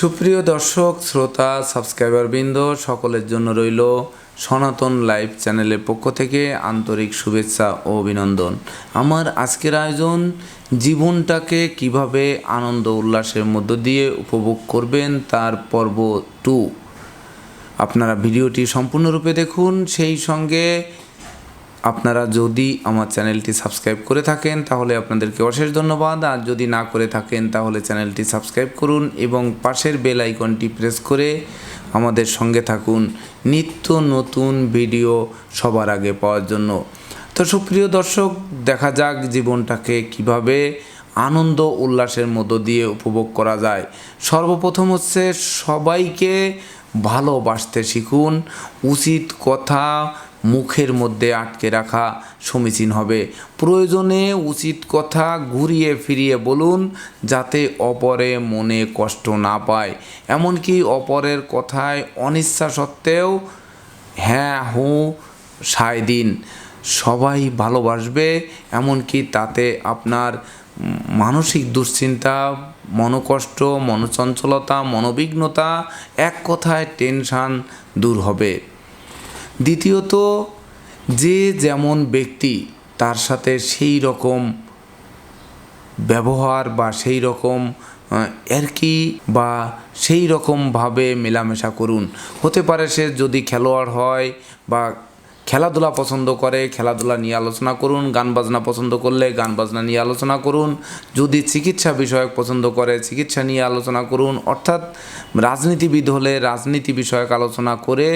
সুপ্রিয় দর্শক শ্রোতা সাবস্ক্রাইবারবৃন্দ সকলের জন্য রইল সনাতন লাইভ চ্যানেলের পক্ষ থেকে আন্তরিক শুভেচ্ছা ও অভিনন্দন। আমার আজকের আয়োজন জীবনটাকে কিভাবে আনন্দ উল্লাসের মধ্য দিয়ে উপভোগ করবেন তার পর্ব 2। আপনারা ভিডিওটি সম্পূর্ণরূপে দেখুন। সেই সঙ্গে আপনারা যদি আমার চ্যানেলটি সাবস্ক্রাইব করে থাকেন তাহলে আপনাদেরকে অশেষ ধন্যবাদ, আর যদি না করে থাকেন তাহলে চ্যানেলটি সাবস্ক্রাইব করুন এবং পাশের বেল আইকনটি প্রেস করে আমাদের সঙ্গে থাকুন নিত্য নতুন ভিডিও সবার আগে পাওয়ার জন্য। তো সুপ্রিয় দর্শক, দেখা যাক জীবনটাকে কিভাবে আনন্দ উল্লাসের মধ্য দিয়ে উপভোগ করা যায়। সর্বপ্রথম হচ্ছে সবাইকে ভালোবাসতে শিখুন। উচিত কথা মুখের মধ্যে আটকে রাখা সমীচীন হবে। প্রয়োজনে উচিত কথা ঘুরিয়ে ফিরিয়ে বলুন, যাতে অপরে মনে কষ্ট না পায়। এমনকি অপরের কথায় অনিচ্ছা সত্ত্বেও হ্যাঁ হুঁ সায় দিন। সবাই ভালোবাসবে, এমনকি তাতে আপনার মানসিক দুশ্চিন্তা, মনোকষ্ট, মনোচঞ্চলতা, মনোবিঘ্নতা, এক কথায় টেনশান দূর হবে। দ্বিতীয়ত, যে যেমন ব্যক্তি তার সাথে সেই রকম ব্যবহার বা সেই রকম এরকি বা সেই রকমভাবে মেলামেশা করুন। হতে পারে সে যদি খেলোয়াড় হয় বা খেলাধুলা পছন্দ করে, খেলাধুলা নিয়ে আলোচনা করুন। গান বাজনা পছন্দ করলে গান বাজনা নিয়ে আলোচনা করুন। যদি চিকিৎসা বিষয়ক পছন্দ করে চিকিৎসা নিয়ে আলোচনা করুন। অর্থাৎ রাজনীতিবিদ হলে রাজনীতি বিষয়ক আলোচনা করে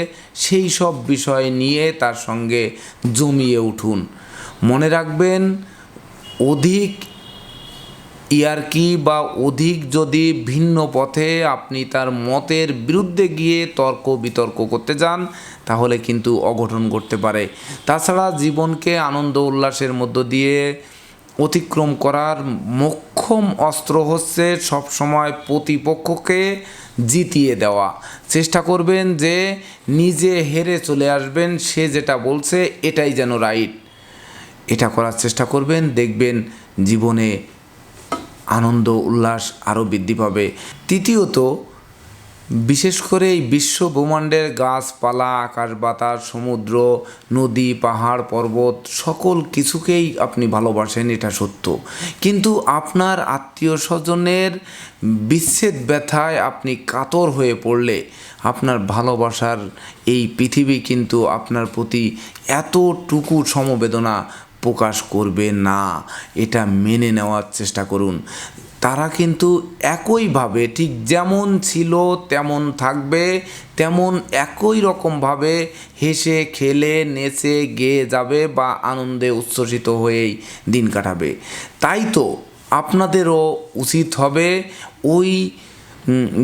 সেই সব বিষয় নিয়ে তার সঙ্গে জমিয়ে উঠুন। মনে রাখবেন, অধিক ইয়ার্কি বা অধিক যদি ভিন্ন পথে আপনি তার মতের বিরুদ্ধে গিয়ে তর্ক বিতর্ক করতে যান তাহলে কিন্তু অঘটন ঘটতে পারে। তাছাড়া জীবনকে আনন্দ উল্লাসের মধ্য দিয়ে অতিক্রম করার মোক্ষম অস্ত্র হচ্ছে সবসময় প্রতিপক্ষকে জিতিয়ে দেওয়া। চেষ্টা করবেন যে নিজে হেরে চলে আসবেন, সে যেটা বলছে এটাই যেন রাইট, এটা করার চেষ্টা করবেন। দেখবেন জীবনে আনন্দ উল্লাস আরও বৃদ্ধি পাবে। তৃতীয়ত, বিশেষ করে এই বিশ্ব ব্রহ্মাণ্ডের গাছপালা, আকাশ বাতাস, সমুদ্র, নদী, পাহাড়, পর্বত সকল কিছুকেই আপনি ভালোবাসেন, এটা সত্য। কিন্তু আপনার আত্মীয় স্বজনের বিচ্ছেদ ব্যথায় আপনি কাতর হয়ে পড়লে আপনার ভালোবাসার এই পৃথিবী কিন্তু আপনার প্রতি এতটুকু সমবেদনা প্রকাশ করবে না। এটা মেনে নেওয়ার চেষ্টা করুন। তারা কিন্তু একইভাবে ঠিক যেমন ছিল তেমন থাকবে, তেমন একই রকমভাবে হেসে খেলে নেচে গেয়ে যাবে বা আনন্দে উচ্ছ্বসিত হয়েই দিন কাটাবে। তাই তো আপনাদেরও উচিত হবে ওই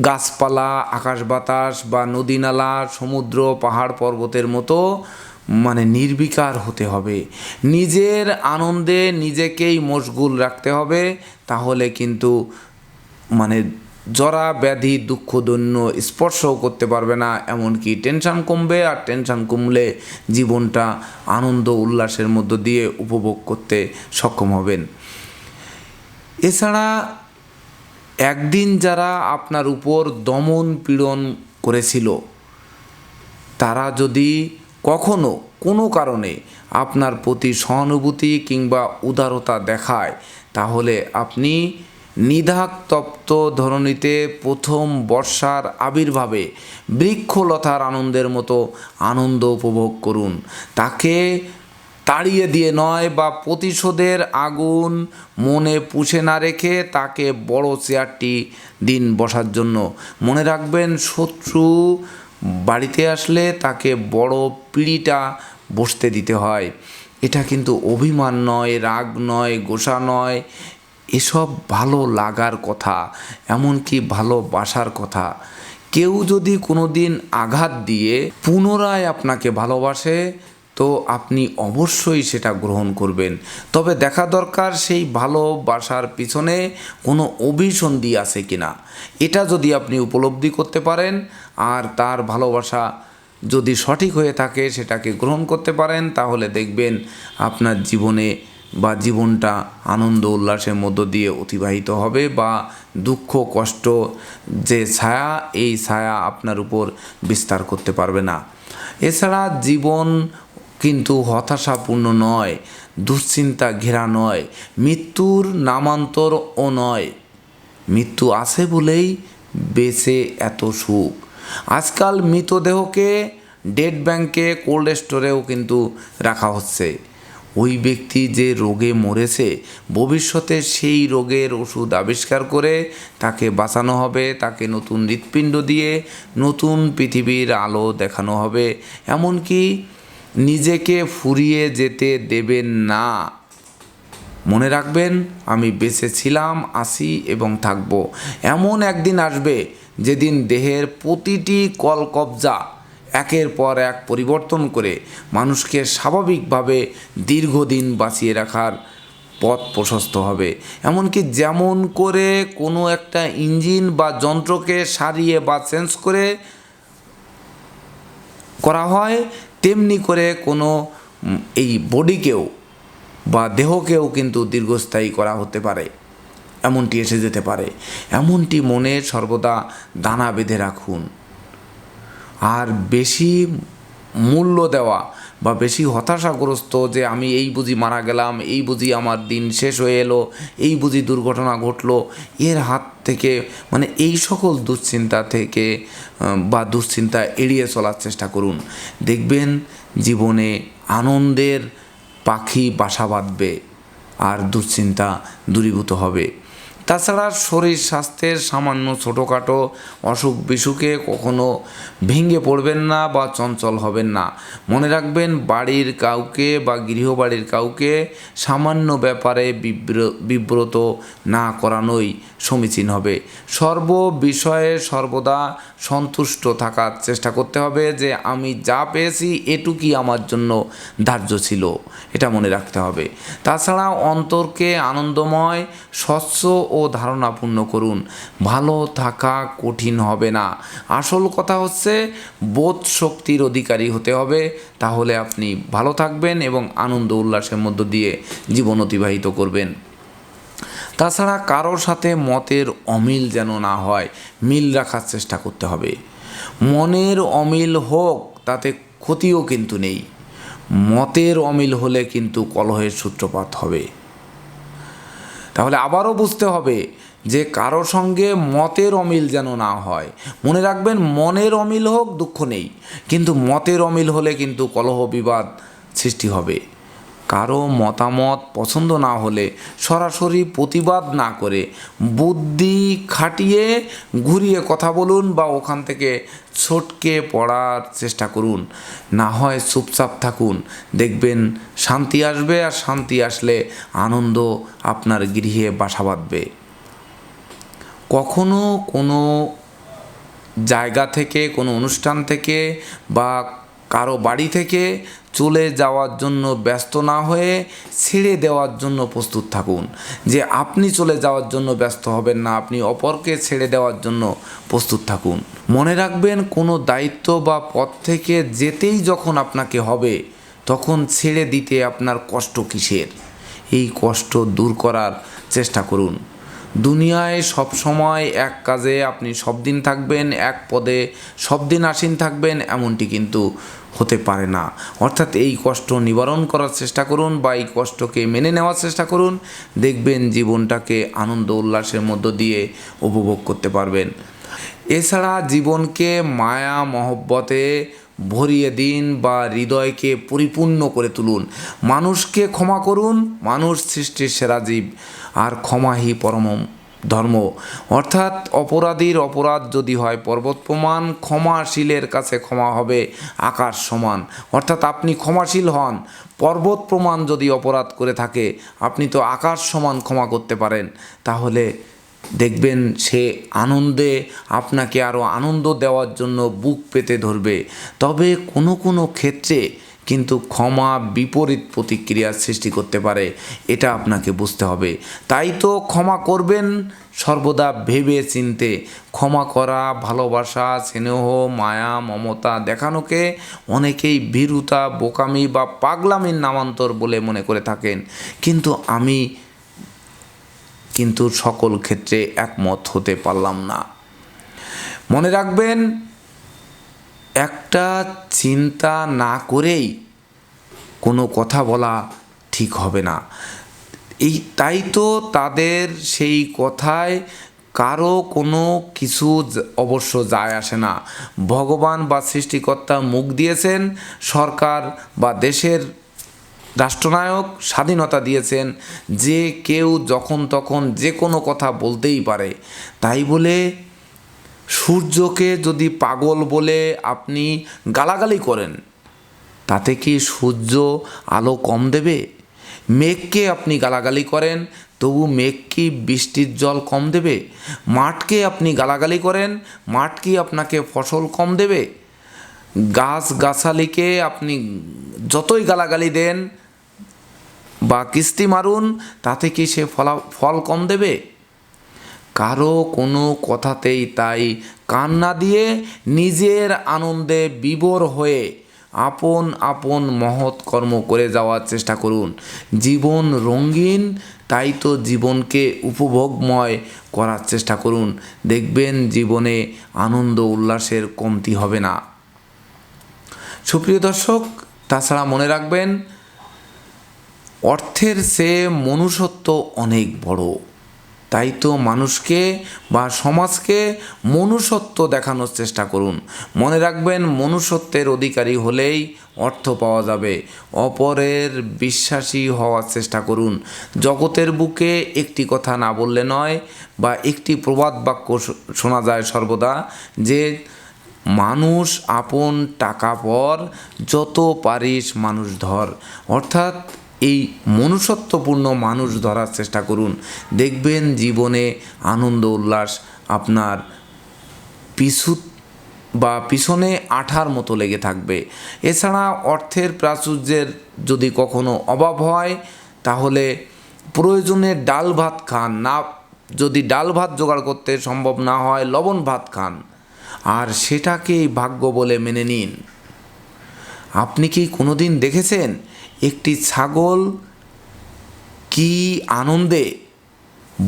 গাছপালা, আকাশ বাতাস বা নদী নালা, সমুদ্র, পাহাড় পর্বতের মতো নির্বিকার হতে হবে। নিজের আনন্দে নিজেকেই মশগুল রাখতে হবে। তাহলে কিন্তু জরা ব্যাধি দুঃখ দৈন্য স্পর্শও করতে পারবে না। এমনকি টেনশান কমবে, আর টেনশান কমলে জীবনটা আনন্দ উল্লাসের মধ্য দিয়ে উপভোগ করতে সক্ষম হবেন। এছাড়া একদিন যারা আপনার উপর দমন পীড়ন করেছিল, তারা যদি কখনো কোনো কারণে আপনার প্রতি সহানুভূতি কিংবা উদারতা দেখায়, তাহলে আপনি নিধাকতপ্ত ধরণীতে প্রথম বর্ষার আবির্ভাবে বৃক্ষলতার আনন্দের মতো আনন্দ উপভোগ করুন। তাকে তাড়িয়ে দিয়ে নয় বা প্রতিশোধের আগুন মনে পুষে না রেখে তাকে বড় চেয়ারটি দিন বসার জন্য। মনে রাখবেন, শত্রু বাড়িতে আসলে তাকে বড় পিঁড়িটা বসতে দিতে হয়। এটা কিন্তু অভিমান নয়, রাগ নয়, গোসা নয়, এসব ভালো লাগার কথা, এমনকি ভালোবাসার কথা। কেউ যদি কোনো দিন আঘাত দিয়ে পুনরায় আপনাকে ভালোবাসে তো আপনি অবশ্যই সেটা গ্রহণ করবেন। তবে দেখা দরকার সেই ভালোবাসার পিছনে কোনো অভিসন্ধি আছে কিনা। এটা যদি আপনি উপলব্ধি করতে পারেন আর তার ভালোবাসা যদি সঠিক হয়ে থাকে সেটাকে গ্রহণ করতে পারেন, তাহলে দেখবেন আপনার জীবনে বা জীবনটা আনন্দ উল্লাসের মধ্য দিয়ে অতিবাহিত হবে, বা দুঃখ কষ্ট যে ছায়া, এই ছায়া আপনার উপর বিস্তার করতে পারবে না। এছাড়া জীবন কিন্তু হতাশাপূর্ণ নয়, দুশ্চিন্তা ঘেরা নয়, মৃত্যুর নামান্তরও নয়। মৃত্যু আছে বলেই বেঁচে এত সুখ। আজকাল মৃতদেহকে ডেড ব্যাংকে, কোল্ড স্টোরেও কিন্তু রাখা হচ্ছে। ওই ব্যক্তি যে রোগে মরেছে, ভবিষ্যতে সেই রোগের ওষুধ আবিষ্কার করে তাকে বাঁচানো হবে, তাকে নতুন হৃৎপিণ্ড দিয়ে নতুন পৃথিবীর আলো দেখানো হবে। এমনকি নিজেকে ফুরিয়ে যেতে দেবেন না। মনে রাখবেন, আমি বেঁচে ছিলাম, আছি এবং থাকব। এমন একদিন আসবে যেদিন দেহের প্রতিটি কলকবজা একের পর এক পরিবর্তন করে মানুষকে স্বাভাবিকভাবে দীর্ঘদিন বাঁচিয়ে রাখার পথ প্রশস্ত হবে। এমনকি যেমন করে কোনো একটা ইঞ্জিন বা যন্ত্রকে সারিয়ে বা চেঞ্জ করে করা হয়, তেমনি করে কোনো এই বডিকেও বা দেহকেও কিন্তু দীর্ঘস্থায়ী করা হতে পারে, এমনটি এসে যেতে পারে। এমনটি মনে সর্বদা দানা বেঁধে রাখুন। আর বেশি মূল্য দেওয়া বা বেশি হতাশাগ্রস্ত যে আমি এই বুঝি মারা গেলাম, এই বুঝি আমার দিন শেষ হয়ে এলো, এই বুঝি দুর্ঘটনা ঘটলো, এর হাত থেকে এই সকল দুশ্চিন্তা থেকে বা দুশ্চিন্তা এড়িয়ে চলার চেষ্টা করুন। দেখবেন জীবনে আনন্দের পাখি বাসা বাঁধবে আর দুশ্চিন্তা দূরীভূত হবে। তাছাড়া শরীর স্বাস্থ্যের সামান্য ছোটোখাটো অসুখ বিসুখে কখনো ভেঙে পড়বেন না বা চঞ্চল হবেন না। মনে রাখবেন, বাড়ির কাউকে বা গৃহবাড়ির কাউকে সামান্য ব্যাপারে বিব্রত না করানোই সমীচীন হবে। সর্ব বিষয়ে সর্বদা সন্তুষ্ট থাকার চেষ্টা করতে হবে যে আমি যা পেয়েছি এটুকুই আমার জন্য ধার্য ছিল, এটা মনে রাখতে হবে। তাছাড়া অন্তরকে আনন্দময়, স্বচ্ছ ও ধারণাপূর্ণ করুন। ভালো থাকা কঠিন হবে না। আসল কথা হচ্ছে বোধ শক্তির অধিকারী হতে হবে, তাহলে আপনি ভালো থাকবেন এবং আনন্দ উল্লাসের মধ্য দিয়ে জীবন অতিবাহিত করবেন। তাছাড়া কারোর সাথে মতের অমিল যেন না হয়, মিল রাখার চেষ্টা করতে হবে। মনের অমিল হোক, তাতে ক্ষতিও কিন্তু নেই। মতের অমিল হলে কিন্তু কলহের সূত্রপাত হবে। তাহলে আবারও বুঝতে হবে যে কারো সঙ্গে মতের অমিল যেন না হয়। মনে রাখবেন, মনের অমিল হোক, দুঃখ নেই, কিন্তু মতের অমিল হলে কিন্তু কলহ বিবাদ সৃষ্টি হবে। কারো মতামত পছন্দ না হলে সরাসরি প্রতিবাদ না করে বুদ্ধি খাটিয়ে ঘুরিয়ে কথা বলুন বা ওখান থেকে ছটকে পড়ার চেষ্টা করুন। না হয় চুপচাপ থাকুন, দেখবেন শান্তি আসবে, আর শান্তি আসলে আনন্দ আপনার গৃহে বাসা বাঁধবে। কখনো কোনো জায়গা থেকে, কোনো অনুষ্ঠান থেকে বা কারো বাড়ি থেকে চলে যাওয়ার জন্য ব্যস্ত না হয়ে ছেড়ে দেওয়ার জন্য প্রস্তুত থাকুন। যে আপনি চলে যাওয়ার জন্য ব্যস্ত হবেন না, আপনি অপরকে ছেড়ে দেওয়ার জন্য প্রস্তুত থাকুন। মনে রাখবেন, কোনো দায়িত্ব বা পথ থেকে যেতেই যখন আপনাকে হবে, তখন ছেড়ে দিতে আপনার কষ্ট কিসের? এই কষ্ট দূর করার চেষ্টা করুন। দুনিয়ায় সব সময় এক কাজে আপনি সব দিন থাকবেন, এক পদে সব দিন আসীন থাকবেন, এমনটি কিন্তু হতে পারে না। অর্থাৎ এই কষ্ট নিবারণ করার চেষ্টা করুন বা এই কষ্টকে মেনে নেওয়ার চেষ্টা করুন। দেখবেন জীবনটাকে আনন্দ উল্লাসের মধ্য দিয়ে উপভোগ করতে পারবেন। এছাড়া জীবনকে মায়া মহব্বতে ভরিয়ে দিন বা হৃদয়কে পরিপূর্ণ করে তুলুন। মানুষকে ক্ষমা করুন। মানুষ সৃষ্টির সেরা জীব, আর ক্ষমাই পরম ধর্ম। অর্থাৎ অপরাধীর অপরাধ যদি হয় পর্বত প্রমাণ, ক্ষমাশীলের কাছে ক্ষমা হবে আকাশ সমান। অর্থাৎ আপনি ক্ষমাশীল হন, পর্বত প্রমাণ যদি অপরাধ করে থাকে আপনি তো আকাশ সমান ক্ষমা করতে পারেন। তাহলে দেখবেন সে আনন্দে আপনাকে আরও আনন্দ দেওয়ার জন্য বুক পেতে ধরবে। তবে কোনো কোনো ক্ষেত্রে কিন্তু ক্ষমা বিপরীত প্রতিক্রিয়ার সৃষ্টি করতে পারে, এটা আপনাকে বুঝতে হবে। তাই তো ক্ষমা করবেন সর্বদা ভেবে চিনতে। ক্ষমা করা, ভালোবাসা, স্নেহ, মায়া, মমতা দেখানোকে অনেকেই ভীরুতা, বোকামি বা পাগলামির নামান্তর বলে মনে করে থাকেন, আমি সকল ক্ষেত্রে একমত হতে পারলাম না। মনে রাখবেন, একটা চিন্তা না করেই কোনো কথা বলা ঠিক হবে না। তাই তো তাদের সেই কথায় কারো কোনো কিছু অবশ্য যায় আসে না। ভগবান বা সৃষ্টিকর্তা মুখ দিয়েছেন, সরকার বা দেশের রাষ্ট্রনায়ক স্বাধীনতা দিয়েছেন যে কেউ যখন তখন যে কোনো কথা বলতেই পারে। তাই বলে সূর্যকে যদি পাগল বলে আপনি গালাগালি করেন, তাতে কি সূর্য আলো কম দেবে? মেঘকে আপনি গালাগালি করেন, তবু মেঘ কি বৃষ্টির জল কম দেবে? মাঠকে আপনি গালাগালি করেন, মাঠ কি আপনাকে ফসল কম দেবে? গাছগাছালিকে আপনি যতই গালাগালি দেন বা কিস্তি মারুন, তাতে কি সে ফল কম দেবে? কারো কোনো কথাতেই তাই কান না দিয়ে নিজের আনন্দে বিভোর হয়ে আপন আপন মহৎ কর্ম করে যাওয়ার চেষ্টা করুন। জীবন রঙিন, তাই তো জীবনকে উপভোগময় করার চেষ্টা করুন। দেখবেন জীবনে আনন্দ উল্লাসের কমতি হবে না। সুপ্রিয় দর্শক, তাছাড়া মনে রাখবেন, অর্থের চেয়ে মনুষ্যত্ব অনেক বড়। তাই তো মানুষকে বা সমাজকে মনুষ্যত্ব দেখানোর চেষ্টা করুন। মনে রাখবেন, মনুষ্যত্বের অধিকারী হলেই অর্থ পাওয়া যাবে। অপরের বিশ্বাসী হওয়ার চেষ্টা করুন। জগতের বুকে একটি কথা না বললে নয়, বা একটি প্রবাদ বাক্য শোনা যায় সর্বদা, যে মানুষ আপন টাকা পর, যত পারিস মানুষ ধর। অর্থাৎ এই মনুষ্যত্বপূর্ণ মানুষ ধরার চেষ্টা করুন। দেখবেন জীবনে আনন্দ উল্লাস আপনার পিছনে আঠার মতো লেগে থাকবে। এছাড়া অর্থের প্রাচুর্যের যদি কখনো অভাব হয়, তাহলে প্রয়োজনে ডাল ভাত খান না। যদি ডাল ভাত জোগাড় করতে সম্ভব না হয়, লবণ ভাত খান, আর সেটাকেই ভাগ্য বলে মেনে নিন। আপনি কি কোনোদিন দেখেছেন একটি ছাগল কি আনন্দে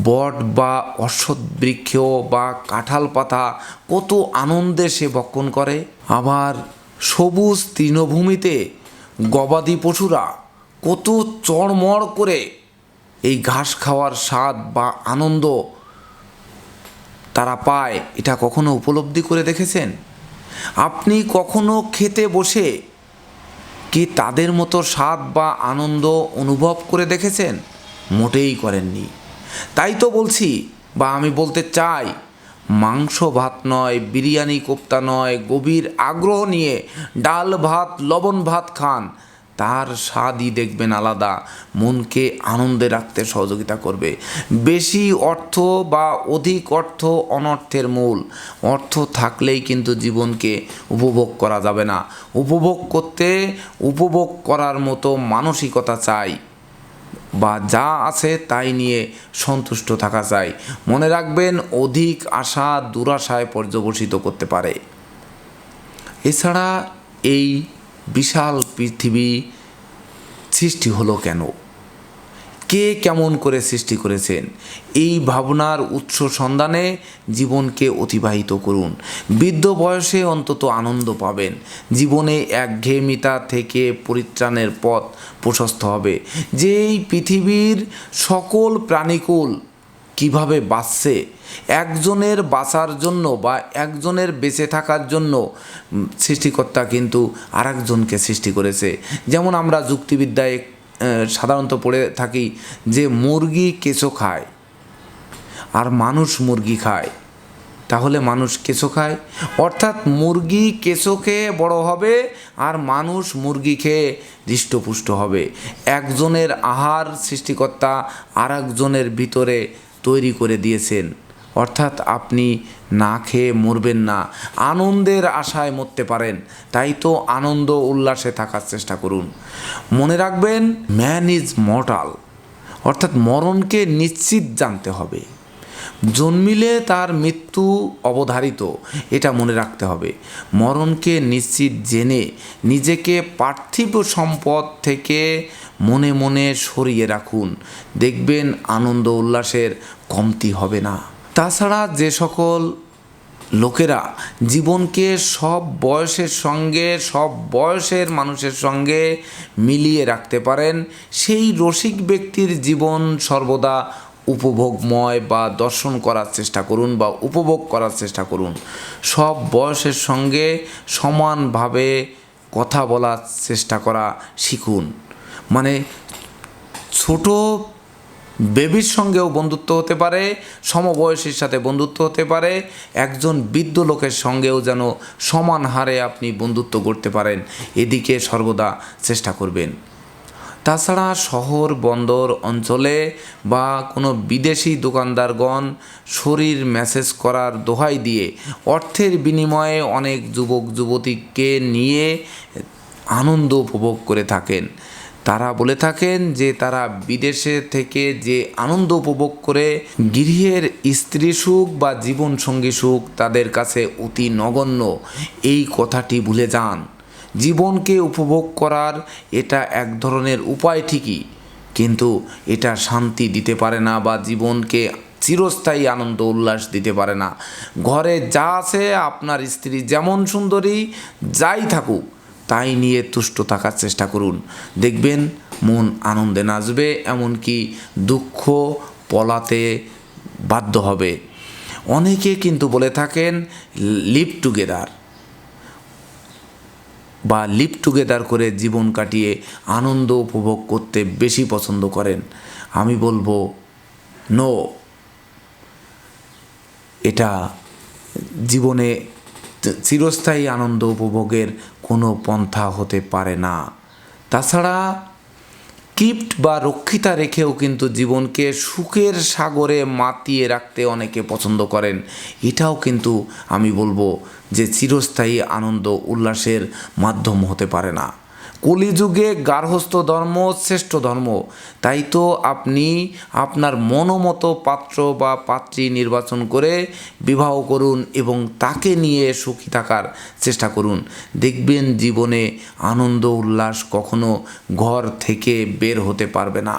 বট বা অশ্বত্থ বৃক্ষ বা কাঁঠাল পাতা কত আনন্দে সে ভক্ষণ করে? আবার সবুজ তৃণভূমিতে গবাদি পশুরা কত চড়মড় করে এই ঘাস খাওয়ার স্বাদ বা আনন্দ তারা পায়, এটা কখনো উপলব্ধি করে দেখেছেন? আপনি কখনো খেতে বসে কি তাদের মতো স্বাদ বা আনন্দ অনুভব করে দেখেছেন? মোটেই করেননি। তাই তো বলছি, বা আমি বলতে চাই, মাংস ভাত নয়, বিরিয়ানি কোপ্তা নয়, গভীর আগ্রহ নিয়ে ডাল ভাত, লবণ ভাত খান। তার স্বাদই দেখবেন আলাদা, মনকে আনন্দে রাখতে সহযোগিতা করবে। বেশি অর্থ বা অধিক অর্থ অনর্থের মূল। অর্থ থাকলেই কিন্তু জীবনকে উপভোগ করা যাবে না। উপভোগ করার মতো মানসিকতা চাই, বা যা আছে তাই নিয়ে সন্তুষ্ট থাকা চাই। মনে রাখবেন, অধিক আশা দুরাশায় পর্যবসিত করতে পারে। এছাড়া এই বিশাল পৃথিবী সৃষ্টি হলো কেন? কে কেমন করে সৃষ্টি করেছেন? এই ভাবনার উৎস সন্ধানে জীবনকে অতিবাহিত করুন। বৃদ্ধ বয়সে অন্তত আনন্দ পাবেন। জীবনে একঘেয়েমিতা থেকে পরিত্রাণের পথ প্রশস্ত হবে। যে এই পৃথিবীর সকল প্রাণীকুল কিভাবে বাঁচছে, একজনের বাঁচার জন্য বা একজনের বেঁচে থাকার জন্য সৃষ্টিকর্তা কিন্তু আরেকজনকে সৃষ্টি করেছে। যেমন আমরা যুক্তিবিদ্যায় সাধারণত পড়ে থাকি যে মুরগি কেঁচো খায় আর মানুষ মুরগি খায়। তাহলে মানুষ কেঁচো খায়, অর্থাৎ মুরগি কেঁচো খেয়ে বড় হবে আর মানুষ মুরগি খেয়ে হৃষ্টপুষ্ট হবে। একজনের আহার সৃষ্টিকর্তা আর একজনের ভিতরে তৈরি করে দিয়েছেন। অর্থাৎ আপনি না খেয়ে মরবেন না, আনন্দের আশায় মরতে পারেন। তাই তো আনন্দ উল্লাসে থাকার চেষ্টা করুন। মনে রাখবেন, ম্যান ইজ মর্টাল, অর্থাৎ মরণকে নিশ্চিত জানতে হবে। জন্মিলে তার মৃত্যু অবধারিত, এটা মনে রাখতে হবে। মরণকে নিশ্চিত জেনে নিজেকে পার্থিব সম্পদ থেকে মনে মনে সরিয়ে রাখুন, দেখবেন আনন্দ উল্লাসের কমতি হবে না। তাছাড়া যে সকল লোকেরা জীবনকে সব বয়সের সঙ্গে, সব বয়সের মানুষের সঙ্গে মিলিয়ে রাখতে পারেন, সেই রসিক ব্যক্তির জীবন সর্বদা উপভোগময় বা দর্শন করার চেষ্টা করুন বা উপভোগ করার চেষ্টা করুন। সব বয়সের সঙ্গে সমানভাবে কথা বলার চেষ্টা করা শিখুন। মানে ছোট বেবির সঙ্গেও বন্ধুত্ব হতে পারে, সমবয়সীর সাথে বন্ধুত্ব হতে পারে, একজন বৃদ্ধ লোকের সঙ্গেও যেন সমান হারে আপনি বন্ধুত্ব করতে পারেন, এদিকে সর্বদা চেষ্টা করবেন। তাছাড়া শহর বন্দর অঞ্চলে বা কোনো বিদেশি দোকানদারগণ শরীর ম্যাসেজ করার দোহাই দিয়ে অর্থের বিনিময়ে অনেক যুবক যুবতীকে নিয়ে আনন্দ উপভোগ করে থাকেন। তারা বলে থাকেন যে তারা বিদেশে থেকে যে আনন্দ উপভোগ করে, গৃহের স্ত্রী সুখ বা জীবনসঙ্গী সুখ তাদের কাছে অতি নগণ্য, এই কথাটি ভুলে যান। জীবনকে উপভোগ করার এটা এক ধরনের উপায় ঠিকই, কিন্তু এটা শান্তি দিতে পারে না বা জীবনকে চিরস্থায়ী আনন্দ উল্লাস দিতে পারে না। ঘরে যা আছে, আপনার স্ত্রী যেমন সুন্দরী, যাই থাকুক তাই নিয়ে তুষ্ট থাকার চেষ্টা করুন, দেখবেন মন আনন্দে নাচবে, এমনকি দুঃখ পলাতে বাধ্য হবে। অনেকে কিন্তু বলে থাকেন লিভ টুগেদার বা লিভ টুগেদার করে জীবন কাটিয়ে আনন্দ উপভোগ করতে বেশি পছন্দ করেন। আমি বলবো নো, এটা জীবনে চিরস্থায়ী আনন্দ উপভোগের কোনো পন্থা হতে পারে না। তাছাড়া কিপ্ট বা রক্ষিতা রেখেও কিন্তু জীবনকে সুখের সাগরে মাতিয়ে রাখতে অনেকে পছন্দ করেন, এটাও কিন্তু আমি বলবো যে চিরস্থায়ী আনন্দ উল্লাসের মাধ্যম হতে পারে না। কলিযুগে গার্হস্থ্য ধর্ম শ্রেষ্ঠ ধর্ম, তাই তো আপনি আপনার মনোমতো পাত্র বা পাত্রী নির্বাচন করে বিবাহ করুন এবং তাকে নিয়ে সুখী থাকার চেষ্টা করুন, দেখবেন জীবনে আনন্দ উল্লাস কখনো ঘর থেকে বের হতে পারবে না।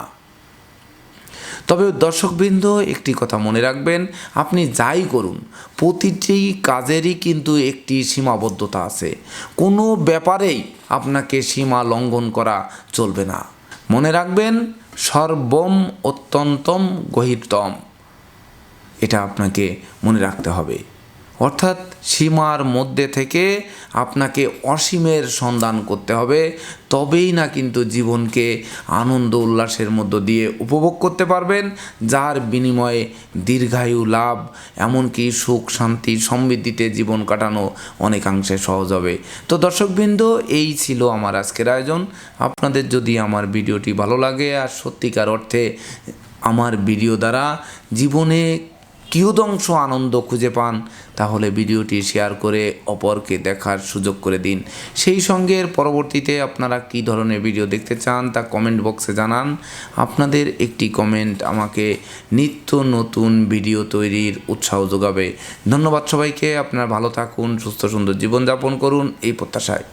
তবে দর্শকবৃন্দ, একটি কথা মনে রাখবেন, আপনি যাই করুন প্রতিটি কাজেরই কিন্তু একটি সীমাবদ্ধতা আছে। কোনো ব্যাপারেই আপনাকে সীমা লঙ্ঘন করা চলবে না। মনে রাখবেন, সর্বম অত্যন্তম গহীরতম, এটা আপনাকে মনে রাখতে হবে। অর্থাৎ সীমার মধ্যে থেকে আপনাকে অসীমের সন্ধান করতে হবে, তবেই না কিন্তু জীবনকে আনন্দ উল্লাসের মধ্য দিয়ে উপভোগ করতে পারবেন, যার বিনিময়ে দীর্ঘায়ু লাভ, এমনকি সুখ শান্তি সমৃদ্ধিতে জীবন কাটানো অনেকাংশে সহজ হবে। তো দর্শকবৃন্দ, এই ছিল আমার আজকের আয়োজন। আপনাদের যদি আমার ভিডিওটি ভালো লাগে আর সত্যিকার অর্থে আমার ভিডিও দ্বারা জীবনে কিয়দংশ আনন্দ খুঁজে পান, তাহলে ভিডিওটি শেয়ার করে অপরকে দেখার সুযোগ করে দিন। সেই সঙ্গে এর পরবর্তীতে আপনারা কী ধরনের ভিডিও দেখতে চান তা কমেন্ট বক্সে জানান। আপনাদের একটি কমেন্ট আমাকে নিত্য নতুন ভিডিও তৈরির উৎসাহ যোগাবে। ধন্যবাদ সবাইকে। আপনারা ভালো থাকুন, সুস্থ সুন্দর জীবনযাপন করুন, এই প্রত্যাশায়।